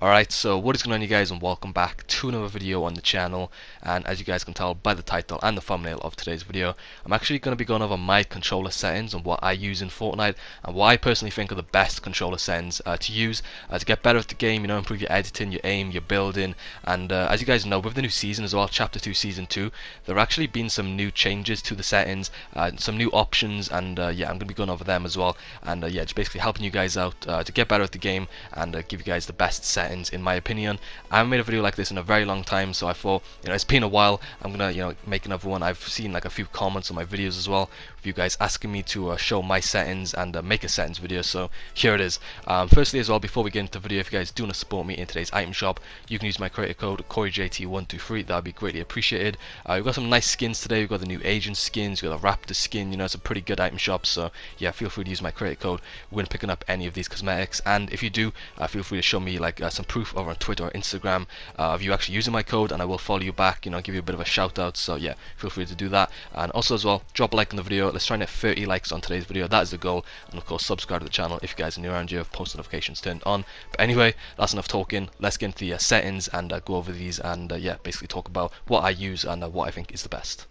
Alright, so what is going on, you guys, and welcome back to another video on the channel. And as you guys can tell by the title and the thumbnail of today's video, I'm actually going to be going over my controller settings and what I use in Fortnite and what I personally think are the best controller settings to use to get better at the game, improve your editing, your aim, your building. And as you guys know, with the new season as well, Chapter 2 Season 2, there have actually been some new changes to the settings, some new options, and yeah, I'm going to be going over them as well. And yeah, just basically helping you guys out to get better at the game and give you guys the best settings in my opinion. I haven't made a video like this in a very long time, so I thought, it's been a while, I'm gonna make another one. I've seen like a few comments on my videos as well with you guys asking me to show my settings and make a settings video, so here it is. Firstly as well, before we get into the video, if you guys do want to support me in today's item shop, you can use my creator code CoreyJT123. that would be greatly appreciated. We've got some nice skins today. We've got the new Agent skins, we've got the Raptor skin. It's a pretty good item shop, so yeah, feel free to use my creator code when picking up any of these cosmetics. And if you do, feel free to show me like some proof over on Twitter or Instagram of you actually using my code, and I will follow you back, give you a bit of a shout out. So yeah, feel free to do that. And also as well, drop a like on the video. Let's try and get 30 likes on today's video. That is the goal. And of course, subscribe to the channel if you guys are new around here, have post notifications turned on. But anyway, that's enough talking. Let's get into the settings and go over these and yeah, basically talk about what I use and what I think is the best.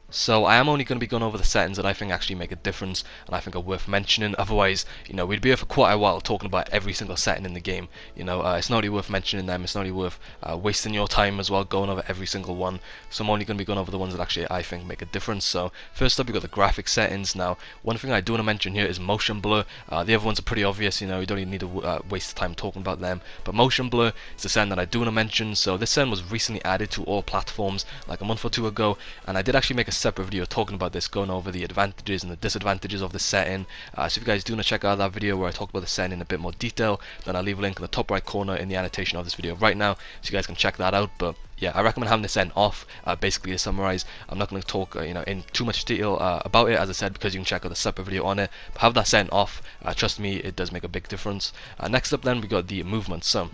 So I am only going to be going over the settings that I think actually make a difference and I think are worth mentioning. Otherwise, we'd be here for quite a while talking about every single setting in the game. It's not really worth mentioning them. It's not really worth wasting your time as well going over every single one. So I'm only going to be going over the ones that actually I think make a difference. So first up, we've got the graphic settings. Now, one thing I do want to mention here is motion blur. The other ones are pretty obvious. You don't even need to waste time talking about them. But motion blur is a setting that I do want to mention. So this setting was recently added to all platforms like a month or two ago, and I did actually make a separate video talking about this, going over the advantages and the disadvantages of the setting. So if you guys do want to check out that video where I talk about the setting in a bit more detail, then I'll leave a link in the top right corner in the annotation of this video right now, so you guys can check that out. But yeah, I recommend having this setting off. Basically, to summarize, I'm not going to talk in too much detail about it, as I said, because you can check out the separate video on it. But have that setting off. Trust me, it does make a big difference. Next up then, we got the movement. So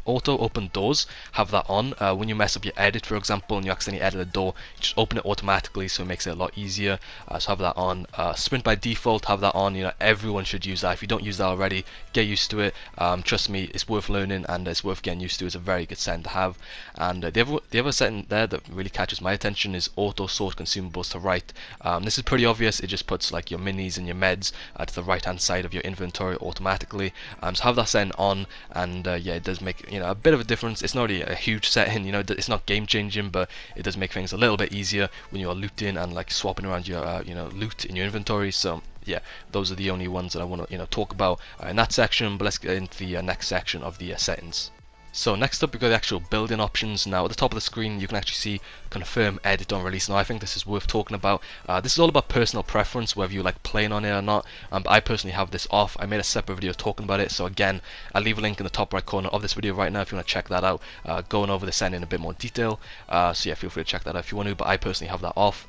auto open doors, have that on. When you mess up your edit, for example, and you accidentally edit a door, you just open it automatically, so it makes it a lot easier. So have that on. Sprint by default, have that on. Everyone should use that. If you don't use that already, get used to it. Trust me, it's worth learning and it's worth getting used to. It's a very good setting to have. And the other setting there that really catches my attention is auto sort consumables to right. This is pretty obvious. It just puts like your minis and your meds to the right hand side of your inventory automatically. So have that setting on, and yeah, it does make a bit of a difference. It's not really a huge setting, it's not game changing, but it does make things a little bit easier when you're looting and like swapping around your loot in your inventory. So yeah, those are the only ones that I want to talk about in that section. But let's get into the next section of the settings. So next up, we've got the actual building options. Now at the top of the screen you can actually see confirm edit on release. Now I think this is worth talking about. This is all about personal preference, whether you like playing on it or not. But I personally have this off. I made a separate video talking about it, so again, I'll leave a link in the top right corner of this video right now if you want to check that out, going over the setting in a bit more detail. So yeah, feel free to check that out if you want to, but I personally have that off.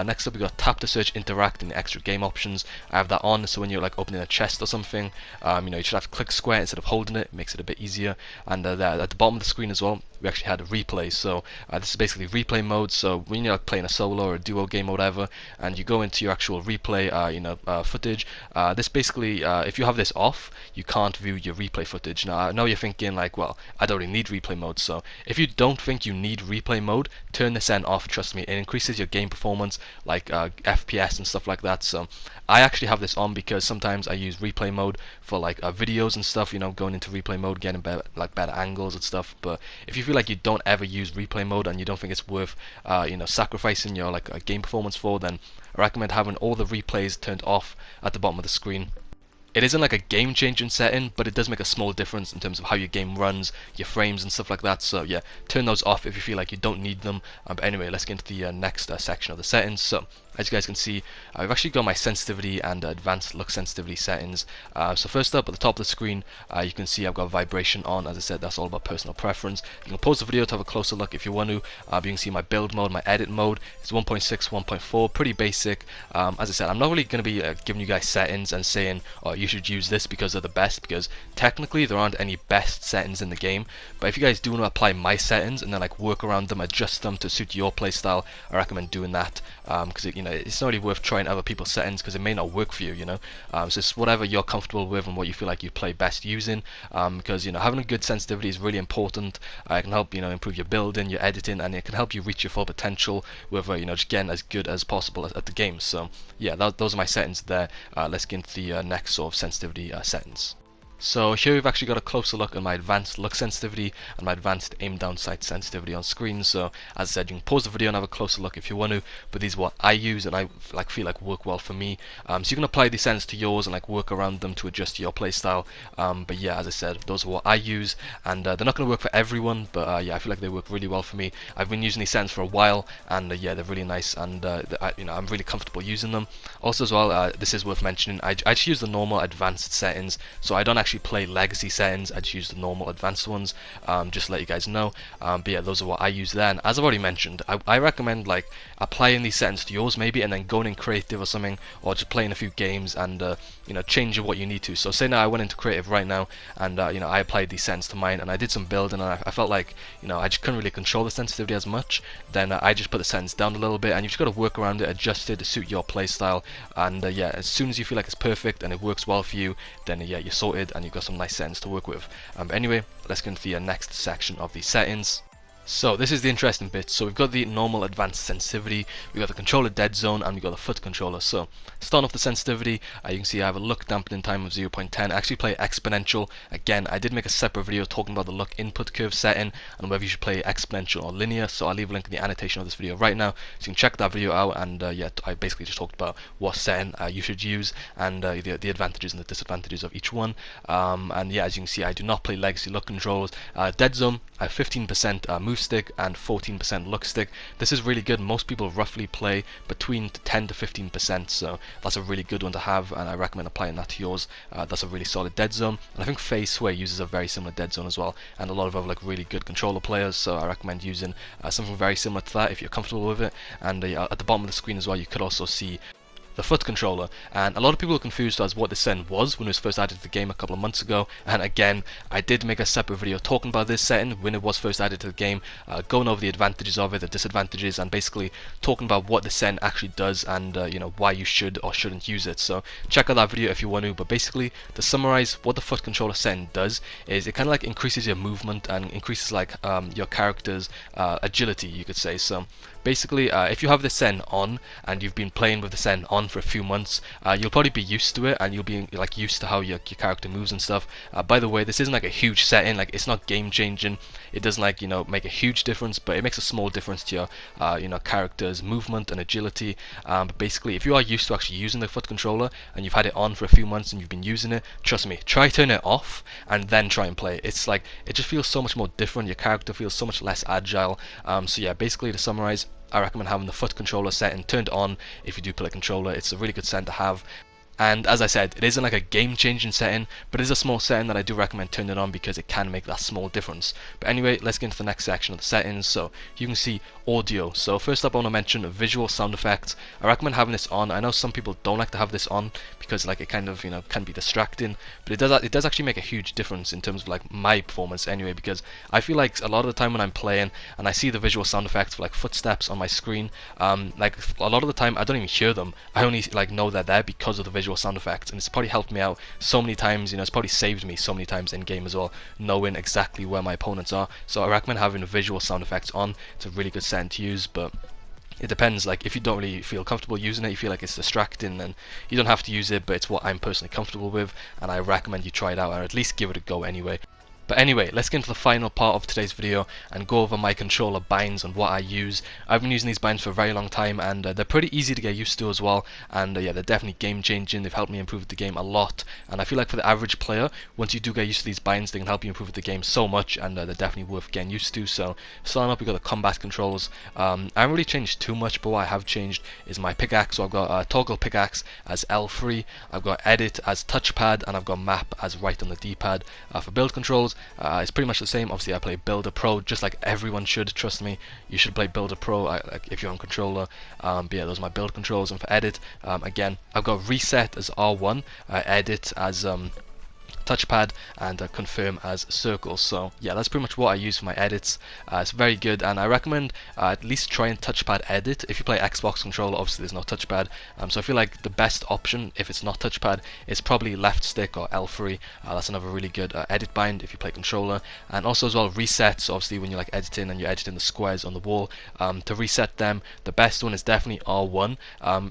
Next up, we've got tap to search, interact in the extra game options. I have that on, so when you're like opening a chest or something, you should have to click square instead of holding it. It makes it a bit easier. And at the bottom of the screen as well, we actually had a replay. So this is basically replay mode. So when you're like playing a solo or a duo game or whatever, and you go into your actual replay footage, this basically, if you have this off, you can't view your replay footage. Now I know you're thinking like, well, I don't really need replay mode. So if you don't think you need replay mode, turn this end off. Trust me, it increases your game performance, like FPS and stuff like that. So I actually have this on because sometimes I use replay mode for like videos and stuff, going into replay mode, getting better angles and stuff. But if you feel like you don't ever use replay mode and you don't think it's worth sacrificing your like game performance for, then I recommend having all the replays turned off at the bottom of the screen. It isn't like a game changing setting, but it does make a small difference in terms of how your game runs, your frames and stuff like that. So yeah, turn those off if you feel like you don't need them. But anyway, let's get into the next section of the settings. So as you guys can see, I've actually got my sensitivity and advanced look sensitivity settings. So first up at the top of the screen, you can see I've got vibration on. As I said, that's all about personal preference. You can pause the video to have a closer look if you want to. But you can see my build mode, my edit mode. It's 1.6, 1.4, pretty basic. As I said, I'm not really going to be giving you guys settings and saying, oh, you should use this because they're the best, because technically there aren't any best settings in the game. But if you guys do want to apply my settings and then like work around them, adjust them to suit your playstyle, I recommend doing that, because it's not really worth trying other people's settings because it may not work for you, so it's whatever you're comfortable with and what you feel like you play best using, because having a good sensitivity is really important. It can help improve your building, your editing, and it can help you reach your full potential with just getting as good as possible at the game. So yeah, those are my settings there. Let's get into the next sort of sensitivity settings. So here we've actually got a closer look at my advanced look sensitivity and my advanced aim down sight sensitivity on screen. So as I said, you can pause the video and have a closer look if you want to, but these are what I use and I feel like work well for me. So you can apply these settings to yours and work around them to adjust to your playstyle. But yeah, as I said, those are what I use, and they're not going to work for everyone, but yeah, I feel like they work really well for me. I've been using these settings for a while, and yeah, they're really nice, and I'm really comfortable using them. Also as well, this is worth mentioning, I just use the normal advanced settings, so I don't actually play legacy settings. I just use the normal advanced ones, just to let you guys know. But yeah, those are what I use there, and as I've already mentioned, I recommend applying these settings to yours maybe, and then going in creative or something, or just playing a few games and changing what you need to. So say now I went into creative right now, and I applied these settings to mine, and I did some building, and I felt like I just couldn't really control the sensitivity as much. Then I just put the settings down a little bit, and you've just got to work around it, adjust it to suit your playstyle. And yeah, as soon as you feel like it's perfect and it works well for you, then yeah, you're sorted and you've got some nice settings to work with. But anyway, let's get into the next section of the settings. So this is the interesting bit. So we've got the normal advanced sensitivity, we've got the controller dead zone, and we've got the foot controller. So starting off the sensitivity, you can see I have a look dampening time of 0.10. I actually play exponential. Again, I did make a separate video talking about the look input curve setting and whether you should play exponential or linear, so I'll leave a link in the annotation of this video right now, so you can check that video out. And yeah, I basically just talked about what setting you should use, and the advantages and the disadvantages of each one. And yeah, as you can see, I do not play legacy look controls. Dead zone, I have 15% move stick and 14% look stick. This is really good. Most people roughly play between 10 to 15%, so that's a really good one to have, and I recommend applying that to yours. That's a really solid dead zone, and I think Phase Sway uses a very similar dead zone as well, and a lot of other really good controller players, so I recommend using something very similar to that if you're comfortable with it. And at the bottom of the screen as well, you could also see the foot controller, and a lot of people are confused as what this setting was when it was first added to the game a couple of months ago. And again, I did make a separate video talking about this setting when it was first added to the game, going over the advantages of it, the disadvantages, and basically talking about what the setting actually does, and why you should or shouldn't use it. So check out that video if you want to. But basically, to summarize, what the foot controller setting does is it kind of increases your movement and increases your character's agility, you could say. So basically, if you have this setting on and you've been playing with the setting on for a few months, you'll probably be used to it, and you'll be used to how your character moves and stuff. By the way, this isn't a huge setting, it's not game changing. It doesn't make a huge difference, but it makes a small difference to your character's movement and agility. But basically, if you are used to actually using the foot controller and you've had it on for a few months and you've been using it, trust me, try turn it off and then try and play it. It's it just feels so much more different. Your character feels so much less agile. So yeah, basically to summarize, I recommend having the foot controller setting turned on if you do play a controller. It's a really good setting to have. And as I said, it isn't a game-changing setting, but it is a small setting that I do recommend turning it on because it can make that small difference. But anyway, let's get into the next section of the settings. So you can see audio. So first up, I want to mention visual sound effects. I recommend having this on. I know some people don't like to have this on because it kind of can be distracting, but it does actually make a huge difference in terms of my performance anyway, because I feel a lot of the time when I'm playing and I see the visual sound effects for footsteps on my screen, a lot of the time I don't even hear them. I only know they're there because of the visual sound effects, and it's probably helped me out so many times. It's probably saved me so many times in game as well, knowing exactly where my opponents are. So I recommend having the visual sound effects on. It's a really good setting to use, but it depends. If you don't really feel comfortable using it, you feel it's distracting, then you don't have to use it. But it's what I'm personally comfortable with, and I recommend you try it out or at least give it a go anyway. But anyway, let's get into the final part of today's video and go over my controller binds and what I use. I've been using these binds for a very long time, and they're pretty easy to get used to as well. And yeah, they're definitely game changing. They've helped me improve the game a lot. And I feel for the average player, once you do get used to these binds, they can help you improve the game so much, and they're definitely worth getting used to. So starting up, we've got the combat controls. I haven't really changed too much, but what I have changed is my pickaxe. So I've got toggle pickaxe as L3, I've got edit as touchpad, and I've got map as right on the D-pad. For build controls, it's pretty much the same. Obviously, I play Builder Pro just like everyone should. Trust me, you should play Builder Pro if you're on controller. But yeah, those are my build controls. And for edit, again, I've got reset as R1, edit as touchpad and confirm as circles. So yeah, that's pretty much what I use for my edits. It's very good, and I recommend at least try and touchpad edit. If you play Xbox controller, obviously there's no touchpad, so I feel like the best option if it's not touchpad is probably left stick or L3. That's another really good edit bind if you play controller. And also as well, resets, obviously when you're like editing and you're editing the squares on the wall, to reset them, the best one is definitely R1,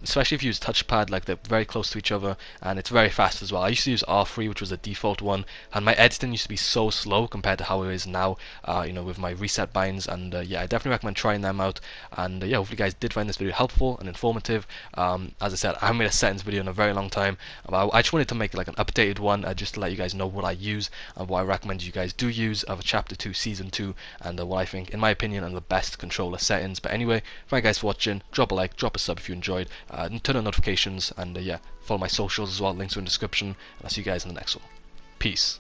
especially if you use touchpad, like they're very close to each other and it's very fast as well. I used to use R3, which was the default one, and my editing used to be so slow compared to how it is now, with my reset binds. And yeah, I definitely recommend trying them out. And yeah, hopefully you guys did find this video helpful and informative. As I said, I haven't made a settings video in a very long time. I just wanted to make like an updated one, just to let you guys know what I use and what I recommend you guys do use of Chapter 2 Season 2, and what I think, in my opinion, are the best controller settings. But anyway, thank you guys for watching. Drop a like, drop a sub if you enjoyed, and turn on notifications, and yeah, follow my socials as well, links are in the description, and I'll see you guys in the next one. Peace.